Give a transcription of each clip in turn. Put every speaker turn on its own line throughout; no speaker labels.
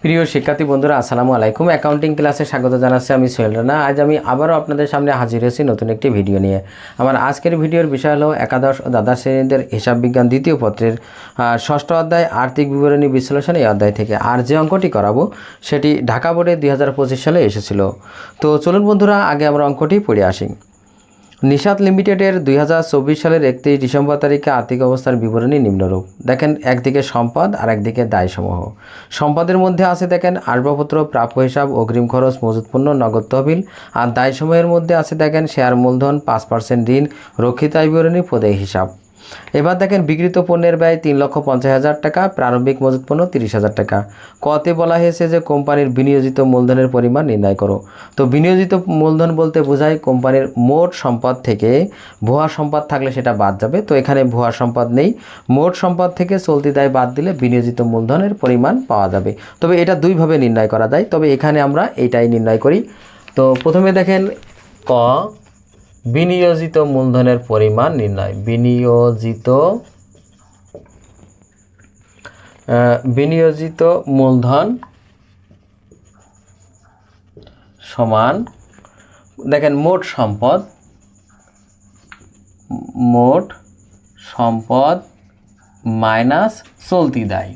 প্রিয় শিক্ষার্থী বন্ধুরা আসসালামু আলাইকুম। অ্যাকাউন্টিং ক্লাসে স্বাগত জানাচ্ছি আমি সোহেল রানা। আজ আমি আবারও আপনাদের সামনে হাজির হয়েছি নতুন একটি ভিডিও নিয়ে। আমার আজকের ভিডিওর বিষয় হলো একাদশ ও দ্বাদশ শ্রেণীদের হিসাব বিজ্ঞান দ্বিতীয় পত্রের ষষ্ঠ অধ্যায় আর্থিক বিবরণী বিশ্লেষণ এই অধ্যায় থেকে। আর যে অঙ্কটি করাবো সেটি ঢাকা বোর্ডে 2025 সালে এসেছিল। তো চলুন বন্ধুরা আগে আমরা অঙ্কটি পড়ে আসি। নিশাত লিমিটেডের 2024 সালের 31 ডিসেম্বর তারিখে আর্থিক অবস্থার বিবরণী নিম্নরূপ। দেখেন, একদিকে সম্পদ আর একদিকে দায়সমূহ। সম্পদের মধ্যে আছে দেখেন আসবাবপত্র, প্রাপ্য হিসাব, অগ্রিম খরচ, মজুত পণ্য, নগদ তহবিল। আর দায়সমূহের মধ্যে আছে দেখেন শেয়ার মূলধন, 5% ঋণ, রক্ষিত আয় বিবরণী, প্রদেয় হিসাব। এবার দেখেন বিক্রিত পণ্যের ব্যয় 3,50,000 টাকা, প্রারম্ভিক মজুত পণ্য 30,000 টাকা। কতে বলা হয়েছে যে কোম্পানির বিনিয়োজিত মূলধনের পরিমাণ নির্ণয় করো। তো বিনিয়োজিত মূলধন বলতে বোঝায় কোম্পানির মোট সম্পদ থেকে ভুয়া সম্পদ থাকলে সেটা বাদ যাবে। তো এখানে ভুয়া সম্পদ নেই, মোট সম্পদ থেকে চলতি দায় বাদ দিলে বিনিয়োজিত মূলধনের পরিমাণ পাওয়া যাবে। তবে এটা দুইভাবে নির্ণয় করা যায়, তবে এখানে আমরা এটাই নির্ণয় করি। তো প্রথমে দেখেন ক, বিনিয়োজিত মূলধনের পরিমাণ নির্ণয়। বিনিয়োজিত মূলধন সমান দেখেন মোট সম্পদ মাইনাস চলতি দায়।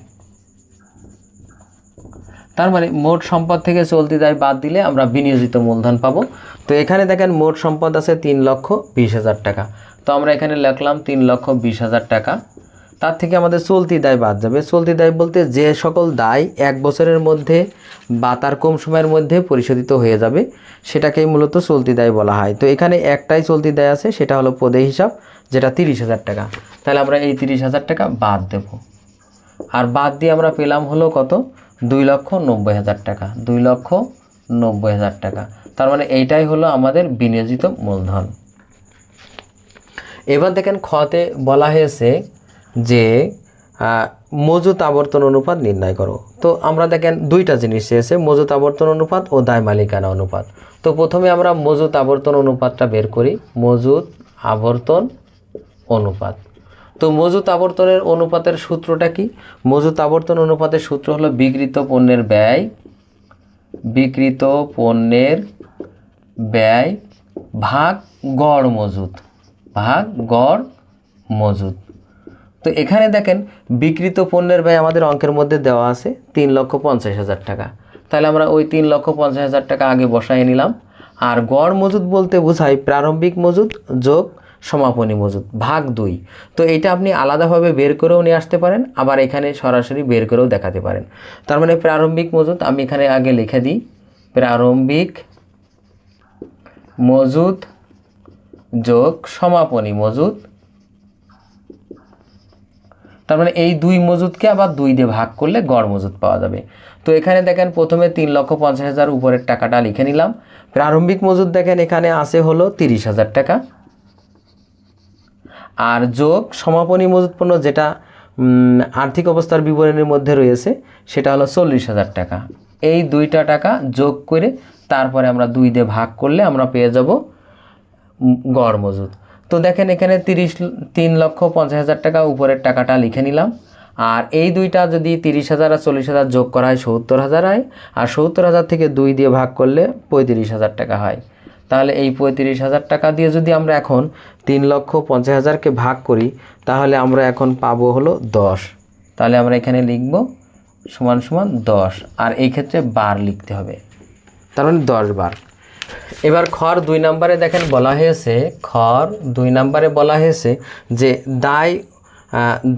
তার মানে মোট সম্পদ থেকে চলতি দায় বাদ দিলে আমরা বিনিয়োজিত মূলধন পাবো। তো এখানে দেখেন মোট সম্পদ আছে 3,20,000 টাকা। তো আমরা এখানে লিখলাম 3,20,000 টাকা। তার থেকে আমাদের চলতি দায় বাদ যাবে। চলতি দায় বলতে যে সকল দায় 1 বছরের মধ্যে বা তার কম সময়ের মধ্যে পরিশোধিত হয়ে যাবে সেটাকেই মূলত চলতি দায় বলা হয়। তো এখানে একটাই চলতি দায় আছে, সেটা হলো প্রদেয় হিসাব, যেটা 30,000 টাকা। তাহলে আমরা এই 30,000 টাকা বাদ দেব। আর বাদ দিয়ে আমরা পেলাম হলো কত, 2,90,000 টাকা। 2,90,000 টাকা। তার মানে এইটাই হলো আমাদের বিনিয়োজিত মূলধন। এবার দেখেন খতে বলা হয়েছে যে মজুত আবর্তন অনুপাত নির্ণয় করো। তো আমরা দেখেন দুইটা জিনিস চেয়েছে, মজুত আবর্তন অনুপাত ও দায় মালিকানা অনুপাত। তো প্রথমে আমরা মজুত আবর্তন অনুপাতটা বের করি। মজুত আবর্তন অনুপাত। তো মজুত আবর্তনের অনুপাতের সূত্রটা কি? মজুত আবর্তন অনুপাতের সূত্র হলো বিক্রিত পণ্যের ব্যয় ভাগ গড় মজুত। তো এখানে দেখেন বিক্রিত পণ্যের ব্যয় আমাদের অঙ্কের মধ্যে দেওয়া আছে 3,50,000 টাকা। তাহলে আমরা ওই 3,50,000 টাকা আগে বসাই নিলাম। আর গড় মজুত বলতে বোঝায় প্রারম্ভিক মজুত যোগ সমাপনী মজুত ভাগ 2। তো এটা আপনি আলাদাভাবে বের করেও নিয়ে আসতে পারেন, আবার এখানে সরাসরি বের করেও দেখাতে পারেন। তার মানে প্রারম্ভিক মজুত আমি এখানে আগে লিখে দিই, প্রারম্ভিক মজুত যোগ সমাপনী মজুত। তার মানে এই 2 মজুতকে আবার 2 দিয়ে ভাগ করলে গড় মজুত পাওয়া যাবে। তো এখানে দেখেন প্রথমে 3,50,000 উপরের টাকাটা লিখে নিলাম। প্রারম্ভিক মজুত দেখেন এখানে আছে হলো 30,000 টাকা, আর যোগ সমাপনী মজুত পণ্য যেটা আর্থিক অবস্থার বিবরণীর মধ্যে রয়েছে সেটা হলো 40,000 টাকা। এই দুইটা টাকা যোগ করে তারপরে আমরা 2 দিয়ে ভাগ করলে আমরা পেয়ে যাব গড় মজুত। তো দেখেন এখানে 3,50,000 টাকা উপরের টাকাটা লিখে নিলাম। আর এই দুইটা যদি 30,000 আর 40,000 যোগ করা হয় 70,000 হয়, আর 70,000 থেকে 2 দিয়ে ভাগ করলে 35,000 টাকা হয়। তাহলে এই 35,000 টাকা দিয়ে যদি আমরা এখন 3,50,000কে ভাগ করি তাহলে আমরা এখন পাবো হলো 10। তাহলে আমরা এখানে লিখব সমান সমান 10, আর এই ক্ষেত্রে বার লিখতে হবে, তার মানে 10 বার। এবার খর 2 নম্বরে দেখেন বলা হয়েছে, খর 2 নম্বরে বলা হয়েছে যে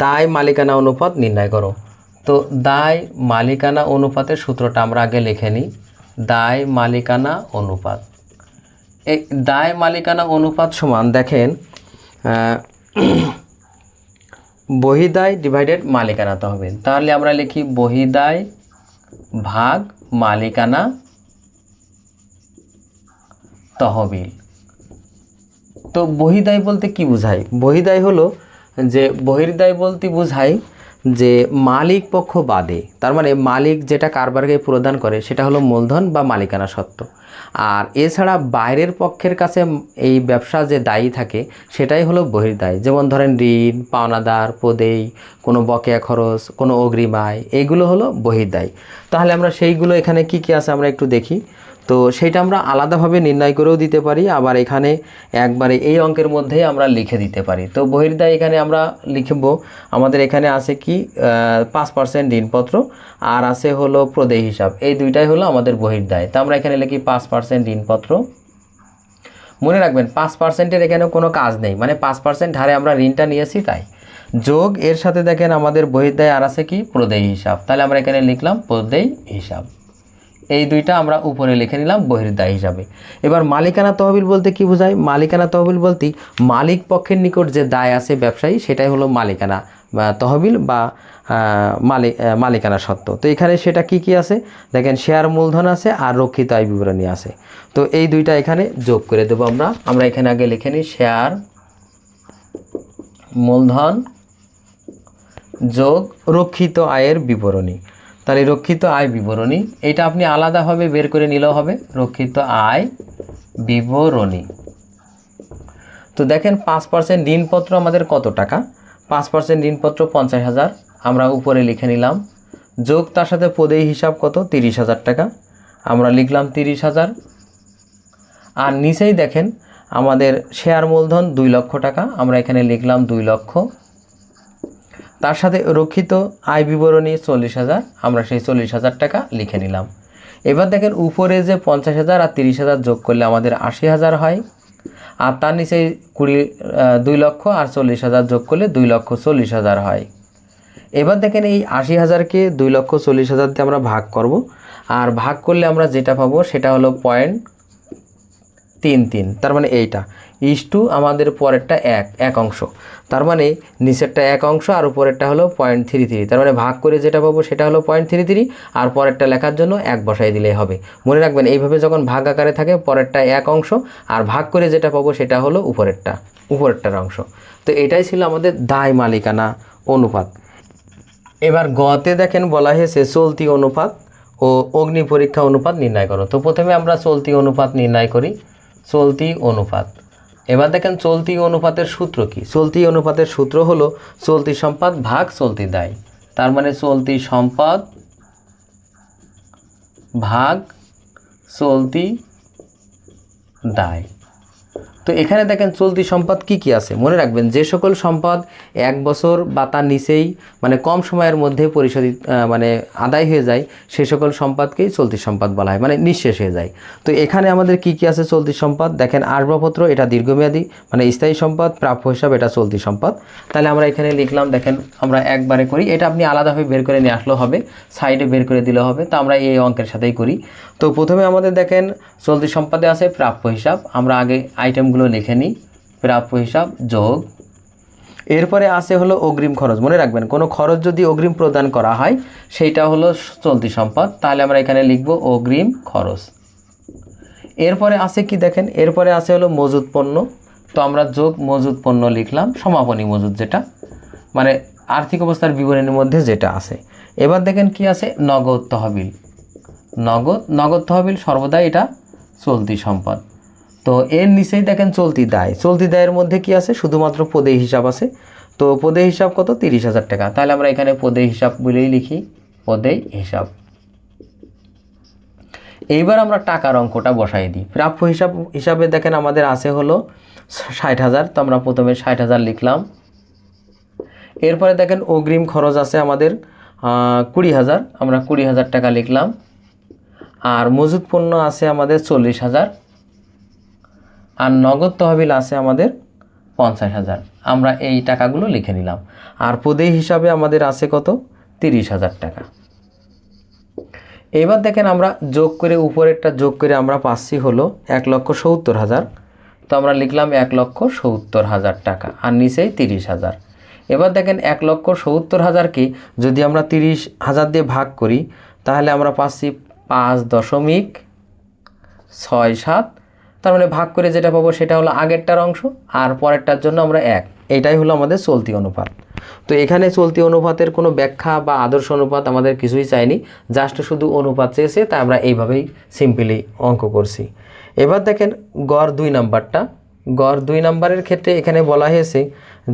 দায় মালিকানা অনুপাত নির্ণয় করো। তো দায় মালিকানা অনুপাতের সূত্রটা আমরা আগে লিখে নিই। দায় মালিকানা অনুপাত, এই দায় মালিকানা অনুপাত সমান দেখেন বহিদায় ডিভাইডেড মালিকানা তহবিল। তাহলে আমরা লিখি বহিদায় ভাগ মালিকানা তহবিল। তো বহিদায় বলতে কি বোঝায়? বহিদায় হলো যে বহির্দায় বলতে বোঝায় যে মালিক পক্ষ বাদে, তার মানে মালিক যেটা কারবারকে প্রদান করে সেটা হলো মূলধন বা মালিকানা সত্ত্ব, আর এছাড়া বাইরের পক্ষের কাছে এই ব্যবসা যে দায়ী থাকে সেটাই হলো বহির্দায়। যেমন ধরেন ঋণ, পাওনাদার, প্রদেয়, কোনো বকেয়া খরচ, কোনো অগ্রিম আয়, এইগুলো হলো বহির্দায়। তাহলে আমরা সেইগুলো এখানে কি কি আছে আমরা একটু দেখি। তো সেইটা আমরা আলাদাভাবে নির্ণয় করেও দিতে পারি, আবার এখানে একবারে এই অঙ্কের মধ্যেই আমরা লিখে দিতে পারি। তো বহির্দায় এখানে আমরা লিখব, আমাদের এখানে আছে কি 5% ঋণপত্র আর আছে হলো প্রদেয় হিসাব, এই দুইটাই হলো আমাদের বহির্দায়। তো আমরা এখানে লিখি 5% ঋণপত্র। মনে রাখবেন 5%-এর এখানে কোনো কাজ নেই, মানে 5% হারে আমরা ঋণটা নিয়েছি তাই। যোগ এর সাথে দেখেন আমাদের বহির্দায় আর আছে কি প্রদেয় হিসাব, তাহলে আমরা এখানে লিখলাম প্রদেয় হিসাব। এই দুইটা আমরা উপরে লিখে নিলাম বহির্দায় হিসাবে। এবার মালিকানা তহবিল বলতে কি বোঝায়? মালিকানা তহবিল বলতে মালিক পক্ষের নিকট যে দায় আছে ব্যবসায়ী, সেটাই হলো মালিকানা বা তহবিল বা মালিকানা সত্ত্ব। তো এখানে সেটা কি কি আছে দেখেন, শেয়ার মূলধন আছে আর রক্ষিত আয় বিবরণী আছে। তো এই দুইটা এখানে যোগ করে দেবো আমরা এখানে আগে লিখে নিই শেয়ার মূলধন যোগ রক্ষিত আয়ের বিবরণী। তাহলে রক্ষিত আয় বিবরণী এটা আপনি আলাদাভাবে বের করে নিলেও হবে, রক্ষিত আয় বিবরণী। তো দেখেন 5% ঋণপত্র আমাদের কত টাকা, 5% ঋণপত্র 50,000, আমরা উপরে লিখে নিলাম। যোগ তার সাথে প্রদেয় হিসাব কত, 30,000 টাকা, আমরা লিখলাম 30,000। আর নিচেই দেখেন আমাদের শেয়ার মূলধন 2 লক্ষ টাকা, আমরা এখানে লিখলাম 2 লক্ষ। তার সাথে রক্ষিত আয় বিবরণী 40,000, আমরা সেই 40,000 টাকা লিখে নিলাম। এবার দেখেন উপরে যে 50,000 আর 30,000 যোগ করলে আমাদের 80,000 হয়, আর তার নিচে 2 লক্ষ আর 40,000 যোগ করলে 2,40,000 হয়। এবার দেখেন এই 80,000-কে 2,40,000 দিয়ে আমরা ভাগ করব, আর ভাগ করলে আমরা যেটা পাবো সেটা হলো 0.33, তার মানে এইটা ইস্টু আমাদের পরেরটা এক অংশ, তার মানে নিচেরটা 1 অংশ আর উপরেরটা হলো 0.33, তার মানে ভাগ করে যেটা পাবো সেটা হলো 0.33, আর পরেরটা লেখার জন্য 1 বসাই দিলেই হবে। মনে রাখবেন এইভাবে যখন ভাগ আকারে থাকে পরেরটা 1 অংশ আর ভাগ করে যেটা পাবো সেটা হলো উপরেরটার অংশ। তো এটাই ছিল আমাদের দায় মালিকানা অনুপাত। এবার গতে দেখেন বলা হয়েছে চলতি অনুপাত ও অগ্নি পরীক্ষা অনুপাত নির্ণয় করো। তো প্রথমে আমরা চলতি অনুপাত নির্ণয় করি, চলতি অনুপাত। এবার দেখেন চলতি অনুপাতের সূত্র কি? চলতি অনুপাতের সূত্র হলো চলতি সম্পদ ভাগ চলতি দায়, তার মানে চলতি সম্পদ ভাগ চলতি দায়। তো এখানে দেখেন চলতি সম্পদ কি কি আছে, মনে রাখবেন যে সকল সম্পদ 1 বছর বা তার নিচেই মানে কম সময়ের মধ্যে পরিশোধিত মানে আদায় হয়ে যায় সে সকল সম্পদকেই চলতি সম্পদ বলা হয়, মানে নিঃশেষ হয়ে যায়। তো এখানে আমাদের কি কি আছে চলতি সম্পদ দেখেন, আসবাবপত্র এটা দীর্ঘমেয়াদী মানে স্থায়ী সম্পদ, প্রাপ্য হিসাব এটা চলতি সম্পদ। তাহলে আমরা এখানে লিখলাম, দেখেন আমরা একবারে করি, এটা আপনি আলাদাভাবে বের করে নিয়ে আসলেও হবে, সাইডে বের করে দিলেও হবে। তো আমরা এই অঙ্কের সাথেই করি। তো প্রথমে আমাদের দেখেন চলতি সম্পদে আছে প্রাপ্য হিসাব, আমরা আগে আইটেমগুলো লিখে নিই, প্রাপ্য হিসাব যোগ, এরপরে আছে হলো অগ্রিম খরচ। মনে রাখবেন কোনো খরচ যদি অগ্রিম প্রদান করা হয় সেইটা হলো চলতি সম্পদ, তাহলে আমরা এখানে লিখব অগ্রিম খরচ। এরপরে আছে কি দেখেন, এরপরে আছে হলো মজুদ পণ্য, তো আমরা যোগ মজুদ পণ্য লিখলাম, সমাপনী মজুদ যেটা মানে আর্থিক অবস্থার বিবরণীর মধ্যে যেটা আছে। এবার দেখেন কি আছে নগদ তহবিল, নগদ তহবিল সর্বদা এটা চলতি সম্পদ। তো এর নিচেই দেখেন চলতি দায়, চলতি দায়ের মধ্যে কি আছে শুধুমাত্র প্রদেয় হিসাব আছে। তো প্রদেয় হিসাব কত 30,000 টাকা, তাহলে আমরা এখানে প্রদেয় হিসাব বলেই লিখি প্রদেয় হিসাব। এইবার আমরা টাকার অঙ্কটা বসাই দিই। প্রাপ্য হিসাবে দেখেন আমাদের আছে হলো 60,000, তো আমরা প্রথমে 60,000 লিখলাম। এরপরে দেখেন অগ্রিম খরচ আছে আমাদের 20,000, আমরা 20,000 টাকা লিখলাম। আর মজুদ পণ্য আছে আমাদের 40,000, আর নগদ তহবিল আছে আমাদের 50,000, আমরা এই টাকাগুলো লিখে নিলাম। আর প্রদেয় হিসাবে আমাদের আছে কত 30,000 টাকা। এবার দেখেন আমরা যোগ করে উপরেরটা যোগ করে আমরা পাচ্ছি হলো 1,70,000, তো আমরা লিখলাম 1,70,000 টাকা আর নিচেই 30,000। এবার দেখেন 1,70,000-কে যদি আমরা 30,000 দিয়ে ভাগ করি তাহলে আমরা পাচ্ছি 5.67, তার মানে ভাগ করে যেটা পাবো সেটা হলো আগেরটার অংশ আর পরেরটার জন্য আমরা 1 এটাই হলো আমাদের চলতি অনুপাত। তো এখানে চলতি অনুপাতের কোনো ব্যাখ্যা বা আদর্শ অনুপাত আমাদের কিছুই চাইনি, জাস্ট শুধু অনুপাত চেয়েছে, তাই আমরা এইভাবেই সিম্পলি অঙ্ক করছি। এবার দেখেন গড় 2 নাম্বারটা, গড় 2 নাম্বারের ক্ষেত্রে এখানে বলা হয়েছে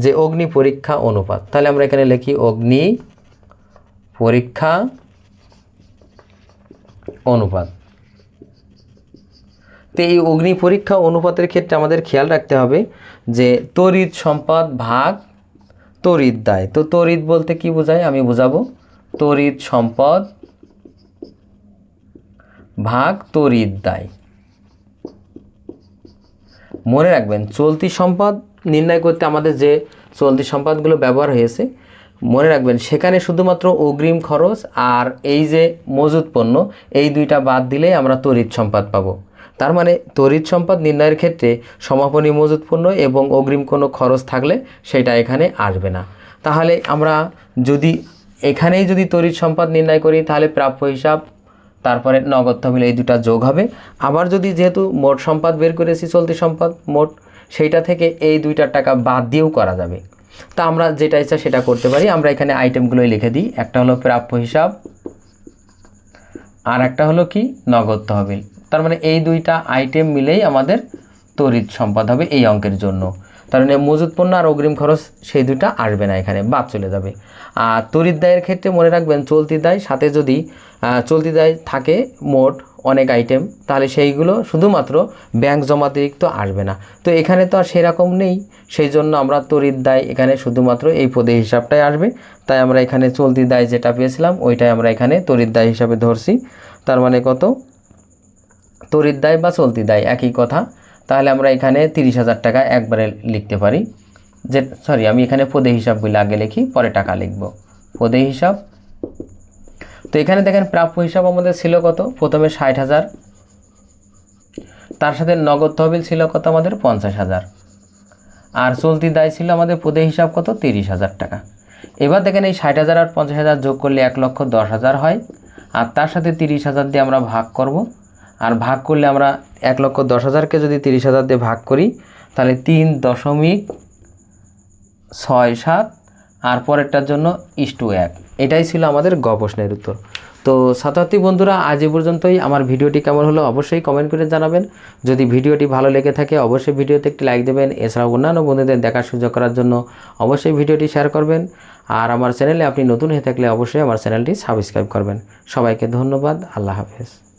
যে অগ্নি পরীক্ষা অনুপাত। তাহলে আমরা এখানে লিখি অগ্নি পরীক্ষা অনুপাত। তো এই অগ্নি পরীক্ষা অনুপাতের ক্ষেত্রে আমাদের খেয়াল রাখতে হবে যে তড়িৎ সম্পদ ভাগ তড়িৎ দায়। তো তড়িৎ বলতে কি বোঝায় আমি বোঝাবো, তড়িৎ সম্পদ ভাগ তড়িৎ দায়। মনে রাখবেন চলতি সম্পদ নির্ণয় করতে আমাদের যে চলতি সম্পদগুলো ব্যবহার হয়েছে, মনে রাখবেন সেখানে শুধুমাত্র অগ্রিম খরচ আর এই যে মজুত পণ্য, এই দুইটা বাদ দিলেই আমরা তড়িৎ সম্পদ পাবো। তার মানে তড়িৎ সম্পদ নির্ণয়ের ক্ষেত্রে সমাপনী মজুত পণ্য এবং অগ্রিম কোনো খরচ থাকলে সেটা এখানে আসবে না। তাহলে আমরা যদি এখানেই যদি তড়িৎ সম্পদ নির্ণয় করি তাহলে প্রাপ্য হিসাব তারপরে নগদ তহবিল এই দুটা যোগ হবে। আবার যদি যেহেতু মোট সম্পদ বের করেছি চলতি সম্পদ মোট, সেইটা থেকে এই দুইটার টাকা বাদ দিয়েও করা যাবে। তা আমরা যেটা ইচ্ছা সেটা করতে পারি। আমরা এখানে আইটেমগুলোই লিখে দিই, একটা হলো প্রাপ্য হিসাব আর একটা হলো কি নগদ তহবিল। তার মানে এই দুইটা আইটেম মিলেই আমাদের তড়িৎ সম্পদ হবে এই অঙ্কের জন্য। তার মানে মজুত পণ্য আর অগ্রিম খরচ সেই দুইটা আসবে না, এখানে বাদ চলে যাবে। আর তড়িৎ দায়ের ক্ষেত্রে মনে রাখবেন চলতি দায় সাথে যদি চলতি দায় থাকে মোট অনেক আইটেম, তাহলে সেইগুলো শুধুমাত্র ব্যাংক জমাতিরিক্ত আসবে না। তো এখানে তো আর সেরকম নেই, সেই জন্য আমরা তড়িৎ দায় এখানে শুধুমাত্র এই পদে হিসাবটাই আসবে। তাই আমরা এখানে চলতি দায় যেটা পেয়েছিলাম ওইটাই আমরা এখানে তড়িৎ দায় হিসাবে ধরছি। তার মানে কত, তড়িৎ দায় বা চলতি দায় একই কথা। তাহলে আমরা এখানে 30,000 টাকা একবারে লিখতে পারি। যে সরি, আমি এখানে পদে হিসাবগুলো আগে লিখি, পরে টাকা লিখব। পদে হিসাব, তো এখানে দেখেন প্রাপ্য হিসাব আমাদের ছিল কত, প্রথমে 60,000, তার সাথে নগদ তহবিল ছিল কত আমাদের 50,000, আর চলতি দায় ছিল আমাদের পদে হিসাব কত 30,000 টাকা। এবার দেখেন এই 60,000 আর 50,000 যোগ করলে 1,10,000 হয়, আর তার সাথে 30,000 দিয়ে আমরা ভাগ করব। আর ভাগ করলে আমরা 1,10,000কে যদি 30,000 দিয়ে ভাগ করি তাহলে 3.67, আর পরেরটার জন্য =1। এটাই ছিল আমাদের গ প্রশ্নের উত্তর। তো ছাত্রছাত্রী বন্ধুরা, আজ এ পর্যন্তই। আমার ভিডিওটি কেমন হলো অবশ্যই কমেন্ট করে জানাবেন। যদি ভিডিওটি ভালো লেগে থাকে অবশ্যই ভিডিওতে একটি লাইক দেবেন। এছাড়াও অন্যান্য বন্ধুদের দেখার সুযোগ করার জন্য অবশ্যই ভিডিওটি শেয়ার করবেন। আর আমার চ্যানেলে আপনি নতুন হয়ে থাকলে অবশ্যই আমার চ্যানেলটি সাবস্ক্রাইব করবেন। সবাইকে ধন্যবাদ। আল্লাহ হাফেজ।